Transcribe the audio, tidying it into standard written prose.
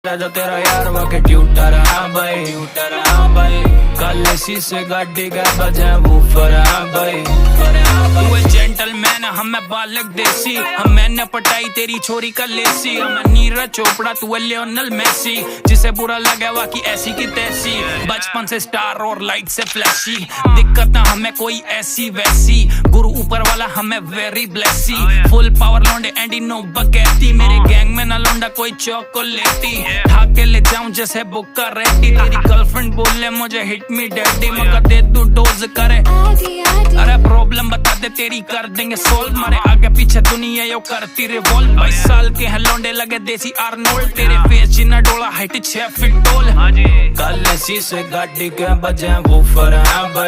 जो तेरा यार वके ट्यूटर भाई कल इसी से गाड़ी का बजा वूफर भाई। तू जेंटलमैन हमें बालक देसी, हम मैंने पटाई तेरी छोरी का लेसी। हमें नीरज चोपड़ा तू लियोनल मेसी, जिसे बुरा लगे वाकी ऐसी की तैसी। बचपन से स्टार और लाइट से फ्लैशी, दिक्कत ना हमें कोई ऐसी वैसी। गुरु ऊपर वाला हमें वेरी ब्लेसी, फुल पावर लौंडे एंडी नो बकैती। मेरे गैंग में ना लौंडा कोई चॉकलेटी, ठाके ले जाऊं जैसे बुक्का रेडी। तेरी गर्लफ्रेंड बोले मुझे हिट मी डैडी, मगर दे तू डोज करे। अरे प्रॉब्लम बता दे तेरी कर देंगे सोल्व, मारे आगे पीछे दुनिया यो करती रिवॉल्व। 22 साल के हैं लौंडे लगे देसी आर्नोल्ड, तेरे फेस जिना डोला हाइट 6 फीट टोल। कल इसी से गाड़ी के बजे वूफर भाई।